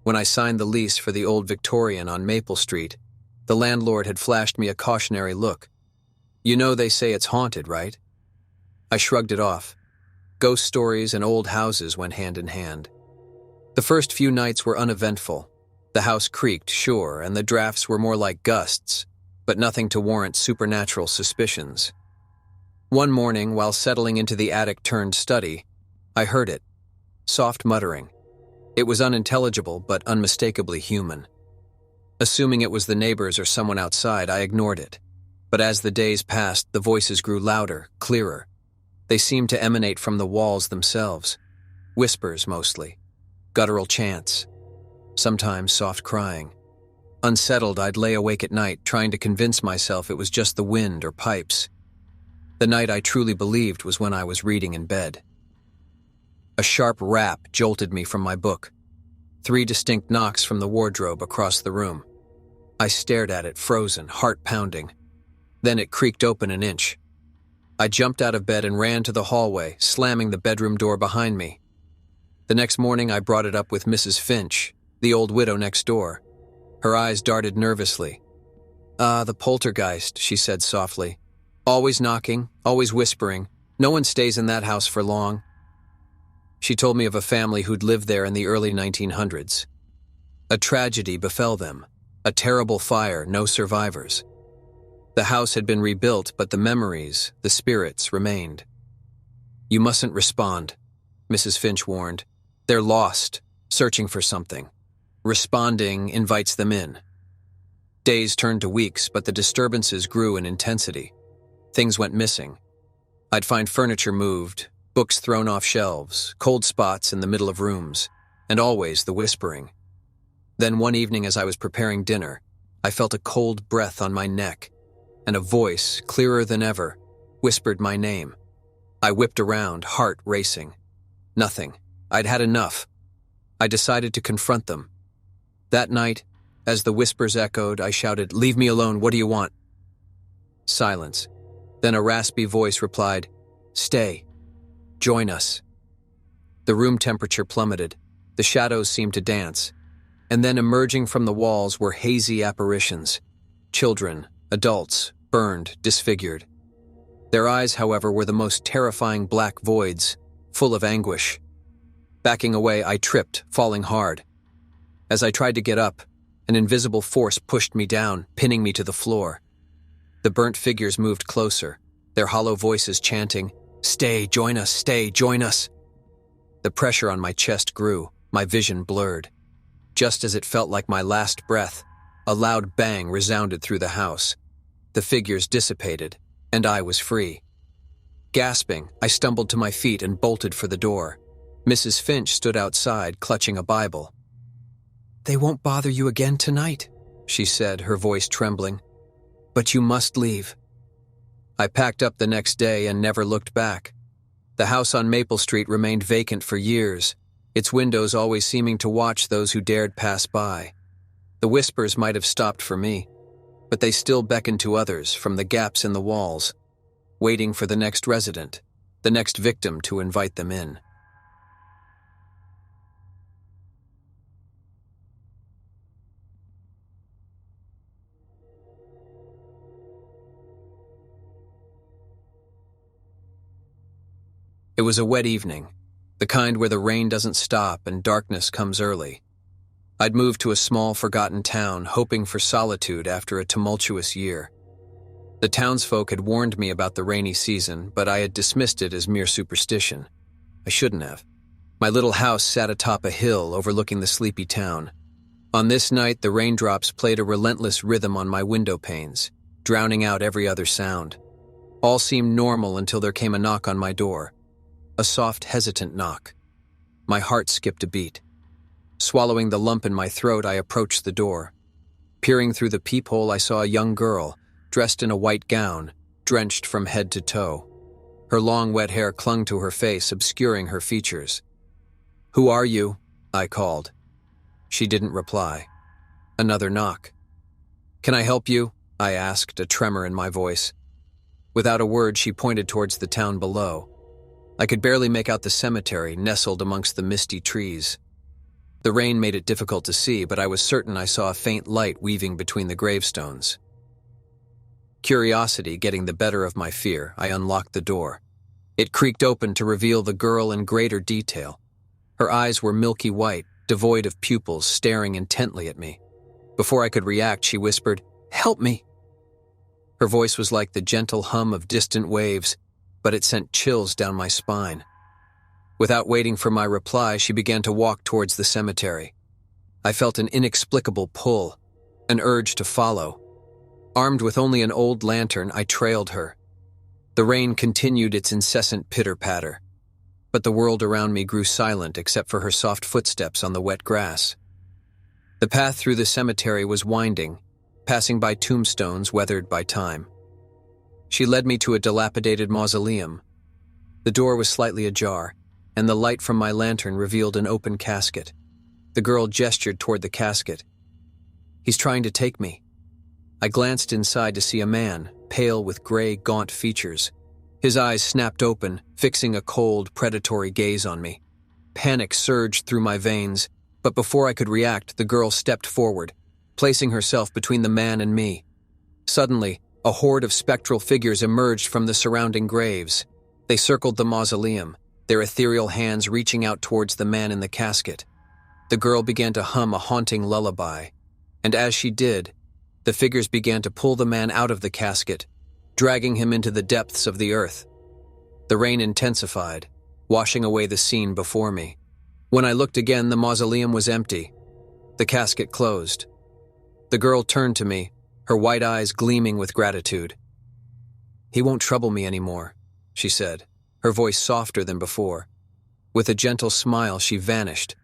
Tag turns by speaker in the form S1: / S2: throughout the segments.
S1: When I signed the lease for the old Victorian on Maple Street, the landlord had flashed me a cautionary look. "You know they say it's haunted, right?" I shrugged it off. Ghost stories and old houses went hand in hand. The first few nights were uneventful. The house creaked, sure, and the drafts were more like gusts, but nothing to warrant supernatural suspicions. One morning, while settling into the attic-turned-study, I heard it. Soft muttering. It was unintelligible, but unmistakably human. Assuming it was the neighbors or someone outside, I ignored it. But as the days passed, the voices grew louder, clearer. They seemed to emanate from the walls themselves. Whispers, mostly. Guttural chants. Sometimes soft crying. Unsettled, I'd lay awake at night, trying to convince myself it was just the wind or pipes. The night I truly believed was when I was reading in bed. A sharp rap jolted me from my book. 3 distinct knocks from the wardrobe across the room. I stared at it, frozen, heart pounding. Then it creaked open an inch. I jumped out of bed and ran to the hallway, slamming the bedroom door behind me. The next morning I brought it up with Mrs. Finch, the old widow next door. Her eyes darted nervously. The poltergeist," she said softly. "Always knocking, always whispering. No one stays in that house for long." She told me of a family who'd lived there in the early 1900s. A tragedy befell them. A terrible fire, no survivors. The house had been rebuilt, but the memories, the spirits, remained. "You mustn't respond," Mrs. Finch warned. "They're lost, searching for something. Responding invites them in." Days turned to weeks, but the disturbances grew in intensity. Things went missing. I'd find furniture moved, books thrown off shelves, cold spots in the middle of rooms, and always the whispering. Then one evening as I was preparing dinner, I felt a cold breath on my neck, and a voice, clearer than ever, whispered my name. I whipped around, heart racing. Nothing. I'd had enough. I decided to confront them. That night, as the whispers echoed, I shouted, "Leave me alone, what do you want?" Silence. Then a raspy voice replied, "Stay. Join us." The room temperature plummeted. The shadows seemed to dance. And then emerging from the walls were hazy apparitions. Children, adults, burned, disfigured. Their eyes, however, were the most terrifying black voids, full of anguish. Backing away, I tripped, falling hard. As I tried to get up, an invisible force pushed me down, pinning me to the floor. The burnt figures moved closer, their hollow voices chanting, "Stay, join us, stay, join us." The pressure on my chest grew, my vision blurred. Just as it felt like my last breath, a loud bang resounded through the house. The figures dissipated, and I was free. Gasping, I stumbled to my feet and bolted for the door. Mrs. Finch stood outside, clutching a Bible. "They won't bother you again tonight," she said, her voice trembling. "But you must leave." I packed up the next day and never looked back. The house on Maple Street remained vacant for years, its windows always seeming to watch those who dared pass by. The whispers might have stopped for me, but they still beckoned to others from the gaps in the walls, waiting for the next resident, the next victim to invite them in. It was a wet evening, the kind where the rain doesn't stop and darkness comes early. I'd moved to a small, forgotten town, hoping for solitude after a tumultuous year. The townsfolk had warned me about the rainy season, but I had dismissed it as mere superstition. I shouldn't have. My little house sat atop a hill overlooking the sleepy town. On this night, the raindrops played a relentless rhythm on my window panes, drowning out every other sound. All seemed normal until there came a knock on my door. A soft, hesitant knock. My heart skipped a beat. Swallowing the lump in my throat, I approached the door. Peering through the peephole, I saw a young girl, dressed in a white gown, drenched from head to toe. Her long, wet hair clung to her face, obscuring her features. "Who are you?" I called. She didn't reply. Another knock. "Can I help you?" I asked, a tremor in my voice. Without a word, she pointed towards the town below. I could barely make out the cemetery nestled amongst the misty trees. The rain made it difficult to see, but I was certain I saw a faint light weaving between the gravestones. Curiosity getting the better of my fear, I unlocked the door. It creaked open to reveal the girl in greater detail. Her eyes were milky white, devoid of pupils, staring intently at me. Before I could react, she whispered, "Help me!" Her voice was like the gentle hum of distant waves, but it sent chills down my spine. Without waiting for my reply, she began to walk towards the cemetery. I felt an inexplicable pull, an urge to follow. Armed with only an old lantern, I trailed her. The rain continued its incessant pitter-patter, but the world around me grew silent except for her soft footsteps on the wet grass. The path through the cemetery was winding, passing by tombstones weathered by time. She led me to a dilapidated mausoleum. The door was slightly ajar, and the light from my lantern revealed an open casket. The girl gestured toward the casket. "He's trying to take me." I glanced inside to see a man, pale with gray, gaunt features. His eyes snapped open, fixing a cold, predatory gaze on me. Panic surged through my veins, but before I could react, the girl stepped forward, placing herself between the man and me. Suddenly, a horde of spectral figures emerged from the surrounding graves. They circled the mausoleum, their ethereal hands reaching out towards the man in the casket. The girl began to hum a haunting lullaby, and as she did, the figures began to pull the man out of the casket, dragging him into the depths of the earth. The rain intensified, washing away the scene before me. When I looked again, the mausoleum was empty. The casket closed. The girl turned to me, her white eyes gleaming with gratitude. "He won't trouble me anymore," she said, her voice softer than before. With a gentle smile, she vanished,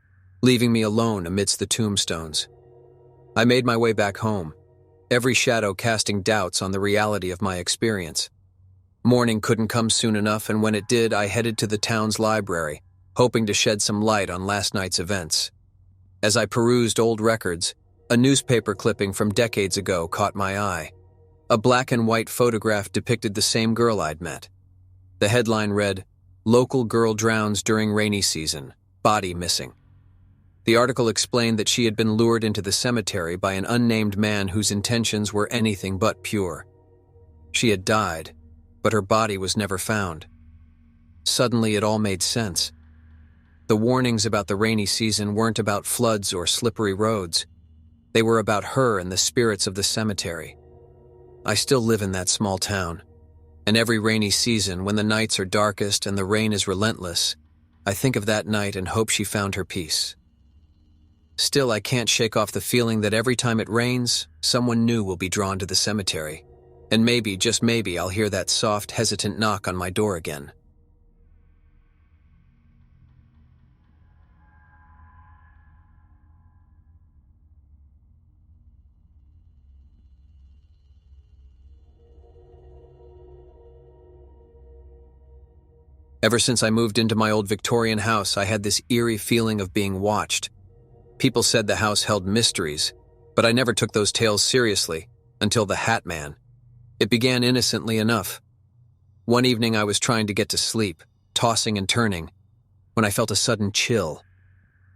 S1: leaving me alone amidst the tombstones. I made my way back home, every shadow casting doubts on the reality of my experience. Morning couldn't come soon enough, and when it did, I headed to the town's library, hoping to shed some light on last night's events. As I perused old records, a newspaper clipping from decades ago caught my eye. A black and white photograph depicted the same girl I'd met. The headline read, "Local girl drowns during rainy season, body missing." The article explained that she had been lured into the cemetery by an unnamed man whose intentions were anything but pure. She had died, but her body was never found. Suddenly, it all made sense. The warnings about the rainy season weren't about floods or slippery roads. They were about her and the spirits of the cemetery. I still live in that small town, and every rainy season, when the nights are darkest and the rain is relentless, I think of that night and hope she found her peace. Still, I can't shake off the feeling that every time it rains, someone new will be drawn to the cemetery, and maybe, just maybe, I'll hear that soft, hesitant knock on my door again. Ever since I moved into my old Victorian house, I had this eerie feeling of being watched. People said the house held mysteries, but I never took those tales seriously until the Hat Man. It began innocently enough. One evening I was trying to get to sleep, tossing and turning, when I felt a sudden chill.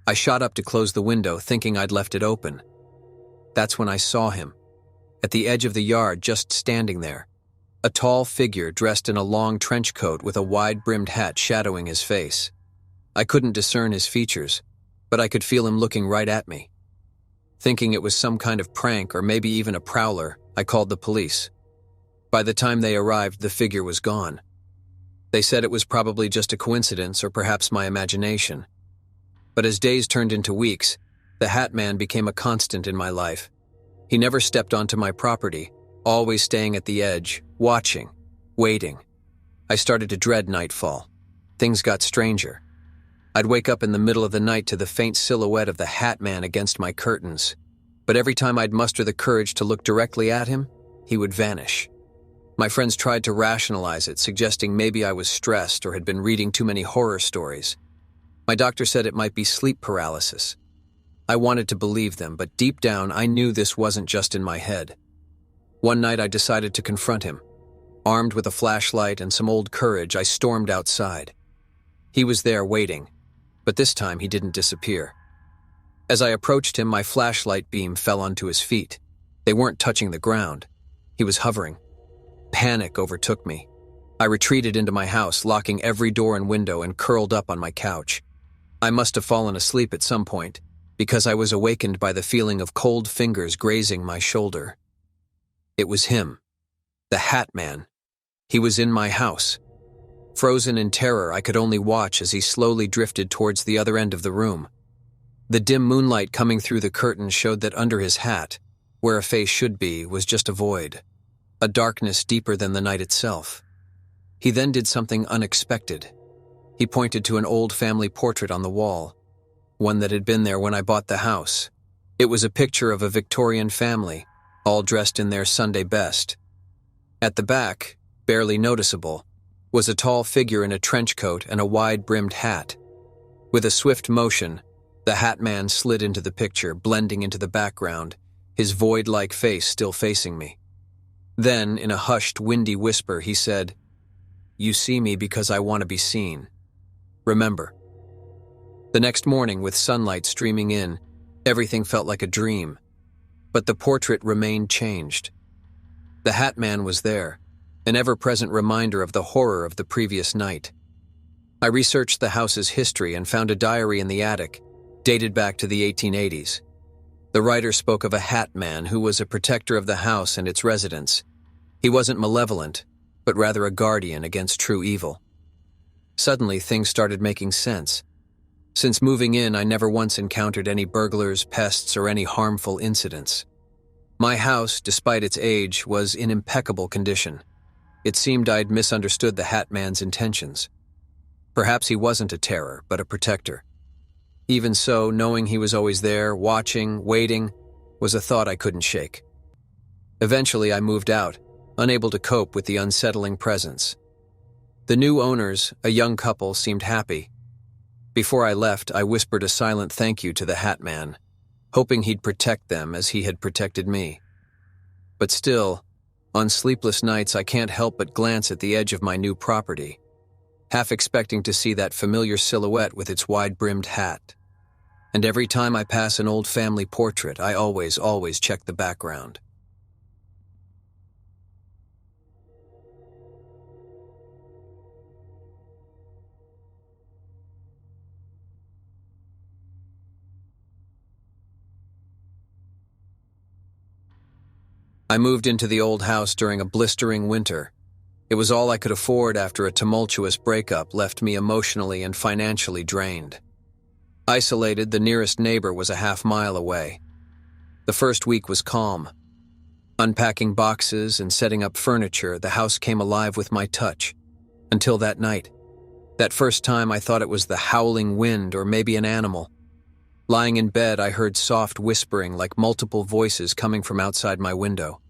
S1: I shot up to close the window, thinking I'd left it open. That's when I saw him, at the edge of the yard, just standing there. A tall figure dressed in a long trench coat with a wide-brimmed hat shadowing his face. I couldn't discern his features, but I could feel him looking right at me. Thinking it was some kind of prank or maybe even a prowler, I called the police. By the time they arrived, the figure was gone. They said it was probably just a coincidence or perhaps my imagination. But as days turned into weeks, the Hat Man became a constant in my life. He never stepped onto my property, always staying at the edge, watching, waiting. I started to dread nightfall. Things got stranger. I'd wake up in the middle of the night to the faint silhouette of the Hat Man against my curtains, but every time I'd muster the courage to look directly at him, he would vanish. My friends tried to rationalize it, suggesting maybe I was stressed or had been reading too many horror stories. My doctor said it might be sleep paralysis. I wanted to believe them, but deep down I knew this wasn't just in my head. One night I decided to confront him. Armed with a flashlight and some old courage, I stormed outside. He was there waiting, but this time he didn't disappear. As I approached him, my flashlight beam fell onto his feet. They weren't touching the ground. He was hovering. Panic overtook me. I retreated into my house, locking every door and window, and curled up on my couch. I must have fallen asleep at some point, because I was awakened by the feeling of cold fingers grazing my shoulder. It was him, the Hat Man. He was in my house. Frozen in terror, I could only watch as he slowly drifted towards the other end of the room. The dim moonlight coming through the curtains showed that under his hat, where a face should be, was just a void, a darkness deeper than the night itself. He then did something unexpected. He pointed to an old family portrait on the wall, one that had been there when I bought the house. It was a picture of a Victorian family, all dressed in their Sunday best. At the back, barely noticeable, was a tall figure in a trench coat and a wide-brimmed hat. With a swift motion, the Hat Man slid into the picture, blending into the background, his void-like face still facing me. Then, in a hushed, windy whisper, he said, "You see me because I want to be seen. Remember." The next morning, with sunlight streaming in, everything felt like a dream. But the portrait remained changed. The Hat Man was there, an ever-present reminder of the horror of the previous night. I researched the house's history and found a diary in the attic, dated back to the 1880s. The writer spoke of a Hat Man who was a protector of the house and its residents. He wasn't malevolent, but rather a guardian against true evil. Suddenly, things started making sense. Since moving in, I never once encountered any burglars, pests, or any harmful incidents. My house, despite its age, was in impeccable condition. It seemed I'd misunderstood the Hat Man's intentions. Perhaps he wasn't a terror, but a protector. Even so, knowing he was always there, watching, waiting, was a thought I couldn't shake. Eventually, I moved out, unable to cope with the unsettling presence. The new owners, a young couple, seemed happy. Before I left, I whispered a silent thank you to the Hat Man, hoping he'd protect them as he had protected me. But still, on sleepless nights, I can't help but glance at the edge of my new property, half expecting to see that familiar silhouette with its wide-brimmed hat. And every time I pass an old family portrait, I always check the background. I moved into the old house during a blistering winter. It was all I could afford after a tumultuous breakup left me emotionally and financially drained. Isolated, the nearest neighbor was a half-mile away. The first week was calm. Unpacking boxes and setting up furniture, the house came alive with my touch. Until that night. That first time I thought it was the howling wind or maybe an animal. Lying in bed, I heard soft whispering like multiple voices coming from outside my window.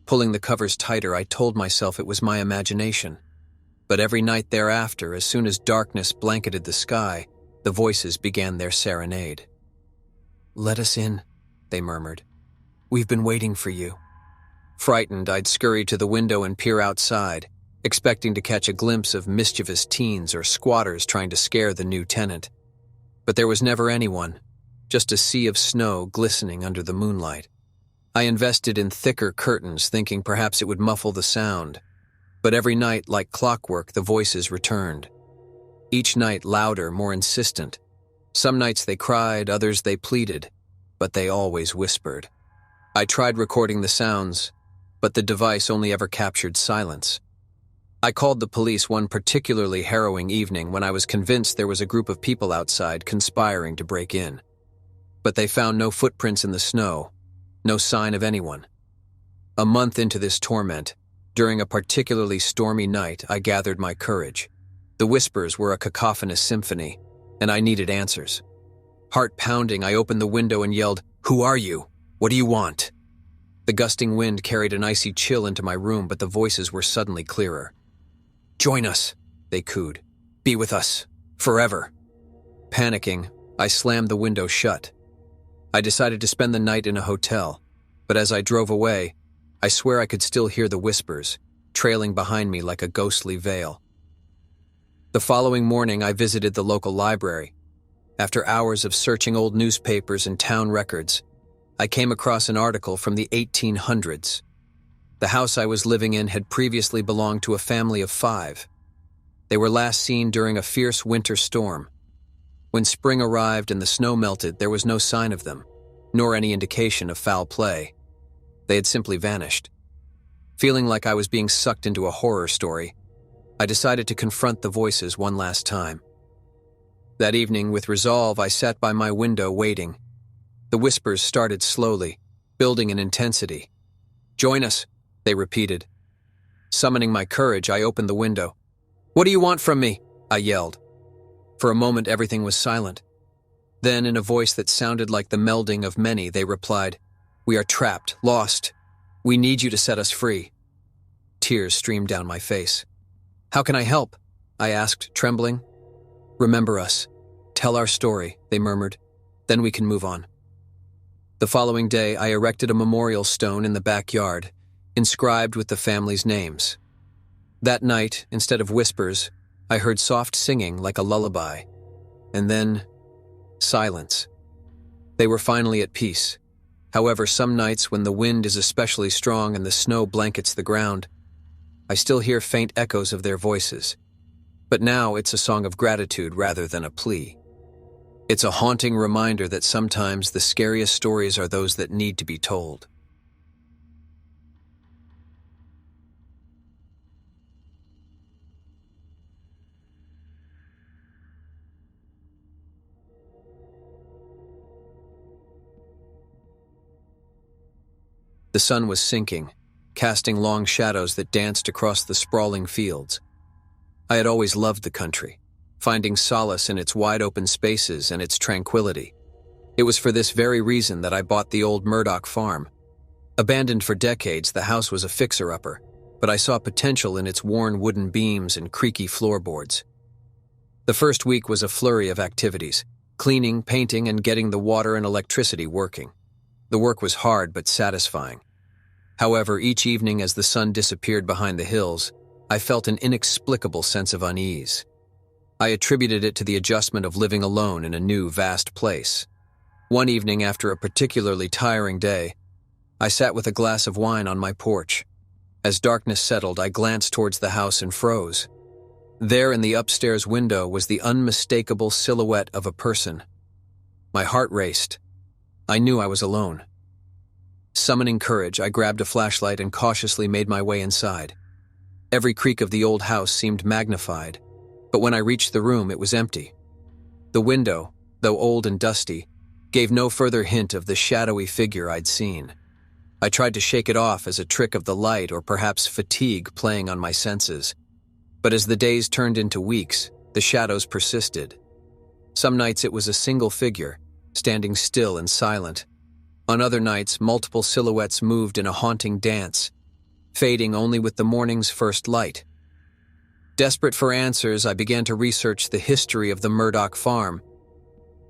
S1: Pulling the covers tighter, I told myself it was my imagination. But every night thereafter, as soon as darkness blanketed the sky, the voices began their serenade. "Let us in," they murmured. "We've been waiting for you." Frightened, I'd scurry to the window and peer outside, expecting to catch a glimpse of mischievous teens or squatters trying to scare the new tenant. But there was never anyone, just a sea of snow glistening under the moonlight. I invested in thicker curtains, thinking perhaps it would muffle the sound. But every night, like clockwork, the voices returned. Each night louder, more insistent. Some nights they cried, others they pleaded, but they always whispered. I tried recording the sounds, but the device only ever captured silence. I called the police one particularly harrowing evening when I was convinced there was a group of people outside conspiring to break in. But they found no footprints in the snow, no sign of anyone. A month into this torment, during a particularly stormy night, I gathered my courage. The whispers were a cacophonous symphony, and I needed answers. Heart pounding, I opened the window and yelled, "Who are you? What do you want?" The gusting wind carried an icy chill into my room, but the voices were suddenly clearer. "Join us," they cooed. "Be with us. Forever." Panicking, I slammed the window shut. I decided to spend the night in a hotel, but as I drove away, I swear I could still hear the whispers, trailing behind me like a ghostly veil. The following morning, I visited the local library. After hours of searching old newspapers and town records, I came across an article from the 1800s. The house I was living in had previously belonged to a family of 5. They were last seen during a fierce winter storm. When spring arrived and the snow melted, there was no sign of them, nor any indication of foul play. They had simply vanished. Feeling like I was being sucked into a horror story, I decided to confront the voices one last time. That evening, with resolve, I sat by my window waiting. The whispers started slowly, building in intensity. "Join us," they repeated. Summoning my courage, I opened the window. "What do you want from me?" I yelled. For a moment, everything was silent. Then, in a voice that sounded like the melding of many, they replied, "We are trapped, lost. We need you to set us free." Tears streamed down my face. "How can I help?" I asked, trembling. "Remember us. Tell our story," they murmured. "Then we can move on." The following day, I erected a memorial stone in the backyard, inscribed with the family's names. That night, instead of whispers, I heard soft singing like a lullaby. And then, silence. They were finally at peace. However, some nights when the wind is especially strong and the snow blankets the ground, I still hear faint echoes of their voices. But now it's a song of gratitude rather than a plea. It's a haunting reminder that sometimes the scariest stories are those that need to be told. The sun was sinking, casting long shadows that danced across the sprawling fields. I had always loved the country, finding solace in its wide-open spaces and its tranquility. It was for this very reason that I bought the old Murdoch farm. Abandoned for decades, the house was a fixer-upper, but I saw potential in its worn wooden beams and creaky floorboards. The first week was a flurry of activities: cleaning, painting, and getting the water and electricity working. The work was hard but satisfying. However, each evening as the sun disappeared behind the hills, I felt an inexplicable sense of unease. I attributed it to the adjustment of living alone in a new, vast place. One evening, after a particularly tiring day, I sat with a glass of wine on my porch. As darkness settled, I glanced towards the house and froze. There in the upstairs window was the unmistakable silhouette of a person. My heart raced. I knew I was alone. Summoning courage, I grabbed a flashlight and cautiously made my way inside. Every creak of the old house seemed magnified, but when I reached the room, it was empty. The window, though old and dusty, gave no further hint of the shadowy figure I'd seen. I tried to shake it off as a trick of the light or perhaps fatigue playing on my senses. But as the days turned into weeks, the shadows persisted. Some nights it was a single figure, standing still and silent. On other nights, multiple silhouettes moved in a haunting dance, fading only with the morning's first light. Desperate for answers, I began to research the history of the Murdoch farm.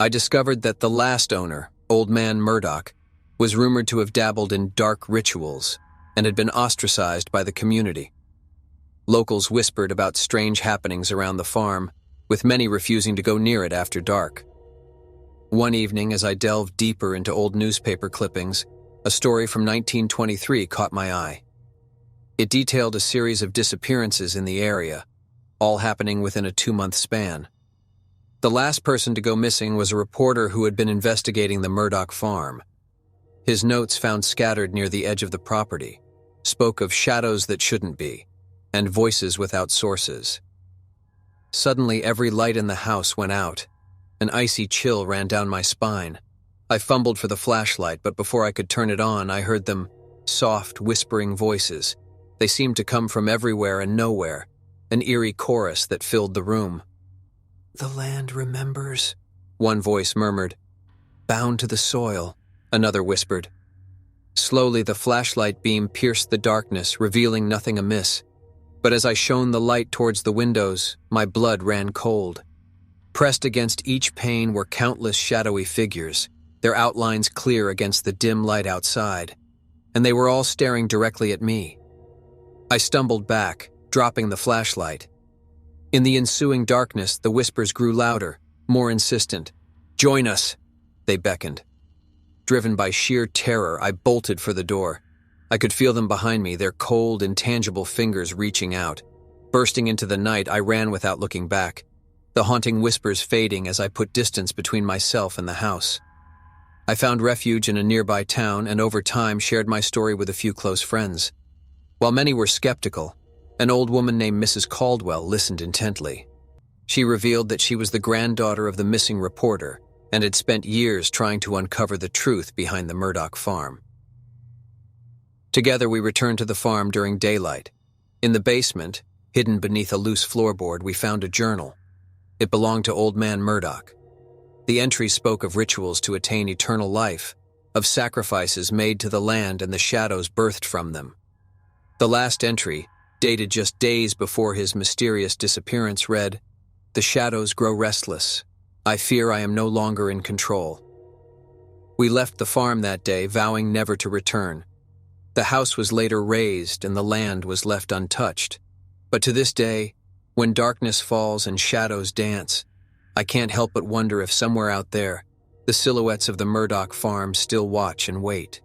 S1: I discovered that the last owner, Old Man Murdoch, was rumored to have dabbled in dark rituals and had been ostracized by the community. Locals whispered about strange happenings around the farm, with many refusing to go near it after dark. One evening, as I delved deeper into old newspaper clippings, a story from 1923 caught my eye. It detailed a series of disappearances in the area, all happening within a 2-month span. The last person to go missing was a reporter who had been investigating the Murdoch farm. His notes, found scattered near the edge of the property, spoke of shadows that shouldn't be, and voices without sources. Suddenly, every light in the house went out. An icy chill ran down my spine. I fumbled for the flashlight, but before I could turn it on, I heard them, soft, whispering voices. They seemed to come from everywhere and nowhere, an eerie chorus that filled the room. "The land remembers," one voice murmured. "Bound to the soil," another whispered. Slowly, the flashlight beam pierced the darkness, revealing nothing amiss. But as I shone the light towards the windows, my blood ran cold. Pressed against each pane were countless shadowy figures, their outlines clear against the dim light outside, and they were all staring directly at me. I stumbled back, dropping the flashlight. In the ensuing darkness, the whispers grew louder, more insistent. "Join us," they beckoned. Driven by sheer terror, I bolted for the door. I could feel them behind me, their cold, intangible fingers reaching out. Bursting into the night, I ran without looking back, the haunting whispers fading as I put distance between myself and the house. I found refuge in a nearby town and over time shared my story with a few close friends. While many were skeptical, an old woman named Mrs. Caldwell listened intently. She revealed that she was the granddaughter of the missing reporter and had spent years trying to uncover the truth behind the Murdoch farm. Together we returned to the farm during daylight. In the basement, hidden beneath a loose floorboard, we found a journal. It belonged to Old Man Murdoch. The entries spoke of rituals to attain eternal life, of sacrifices made to the land and the shadows birthed from them. The last entry, dated just days before his mysterious disappearance, read, "The shadows grow restless. I fear I am no longer in control." We left the farm that day, vowing never to return. The house was later razed and the land was left untouched. But to this day, when darkness falls and shadows dance, I can't help but wonder if somewhere out there, the silhouettes of the Murdoch farm still watch and wait.